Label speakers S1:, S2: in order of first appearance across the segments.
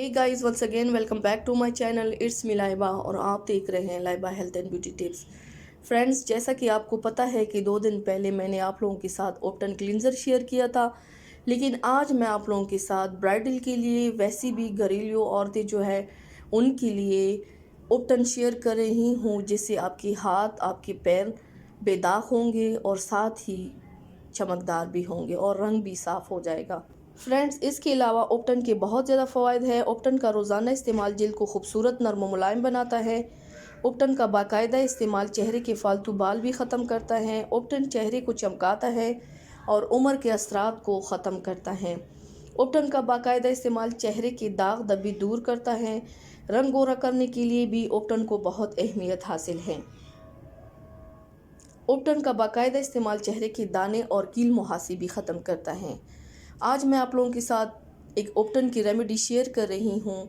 S1: Hey guys, once again welcome back to my channel. It's me Laiba और आप देख रहे हैं Laiba health and beauty tips. Friends, जैसा कि आपको पता है कि 2 दिन पहले मैंने आप लोगों के साथ ओप्टन क्लींजर शेयर किया था, लेकिन आज मैं आप लोगों के साथ ब्राइडल के लिए, वैसी भी घरेलू औरतें जो है उनके लिए ओप्टन शेयर कर रही हूँ, जिससे आपके हाथ, आपके पैर बेदाग होंगे और साथ ही चमकदार भी होंगे और रंग भी साफ़ हो जाएगा। फ्रेंड्स, इसके अलावा ओप्टन के बहुत ज़्यादा फ़वाइद हैं। ओप्टन का रोज़ाना इस्तेमाल जल्द को खूबसूरत, नर्म और मुलायम बनाता है। ओप्टन का बाकायदा इस्तेमाल चेहरे के फालतू बाल भी ख़त्म करता है। ओप्टन चेहरे को चमकाता है और उम्र के असरात को ख़त्म करता है। ओप्टन का बाकायदा इस्तेमाल चेहरे के दाग धब्बे दूर करता है। रंग गोरा करने के लिए भी ओप्टन को बहुत अहमियत हासिल है। ओप्टन का बाकायदा इस्तेमाल चेहरे के दाने और कील मुहासे भी ख़त्म करता है। आज मैं आप लोगों के साथ एक ओप्टन की रेमेडी शेयर कर रही हूँ।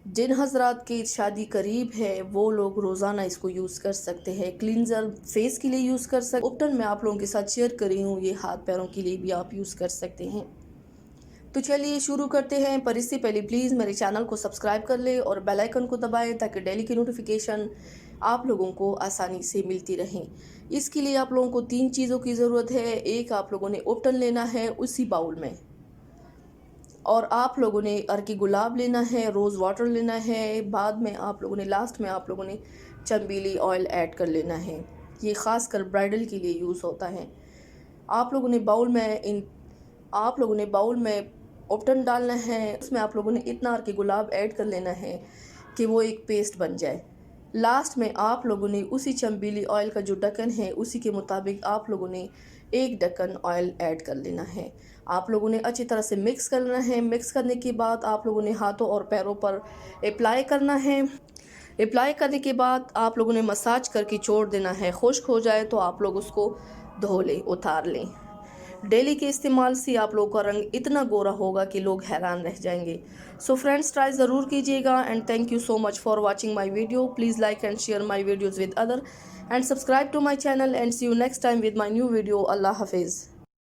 S1: जिन हजरात की शादी करीब है वो लोग रोज़ाना इसको यूज़ कर सकते हैं। क्लींजर फेस के लिए यूज़ कर सकते। ओप्टन मैं आप लोगों के साथ शेयर कर रही हूँ, ये हाथ पैरों के लिए भी आप यूज़ कर सकते हैं। तो चलिए शुरू करते हैं, पर इससे पहले प्लीज़ मेरे चैनल को सब्सक्राइब कर ले और बेल आइकन को दबाएं ताकि डेली की नोटिफिकेशन आप लोगों को आसानी से मिलती रहें। इसके लिए आप लोगों को 3 चीज़ों की ज़रूरत है। एक, आप लोगों ने ओप्टन लेना है उसी बाउल में, और आप लोगों ने अर्की गुलाब लेना है, रोज़ वाटर लेना है। बाद में आप लोगों ने लास्ट में आप लोगों ने चमेली ऑयल ऐड कर लेना है। ये ख़ास कर ब्राइडल के लिए यूज़ होता है। आप लोगों ने बाउल में ओप्टन डालना है। उसमें आप लोगों ने इतना अर्की गुलाब ऐड कर लेना है कि वो एक पेस्ट बन जाए। लास्ट में आप लोगों ने उसी चमेली ऑयल का जो ढक्कन है उसी के मुताबिक आप लोगों ने 1 ढक्कन ऑयल ऐड कर लेना है। आप लोगों ने अच्छी तरह से मिक्स करना है। मिक्स करने के बाद आप लोगों ने हाथों और पैरों पर अप्लाई करना है। अप्लाई करने के बाद आप लोगों ने मसाज करके छोड़ देना है। खुश्क हो जाए तो आप लोग उसको धो लें, उतार लें। डेली के इस्तेमाल से आप लोगों का रंग इतना गोरा होगा कि लोग हैरान रह जाएंगे। सो फ्रेंड्स, ट्राई ज़रूर कीजिएगा and thank you so much for watching my video. Please like and share my videos with other and subscribe to my channel and see you next time with my new video. अल्लाह हाफिज़।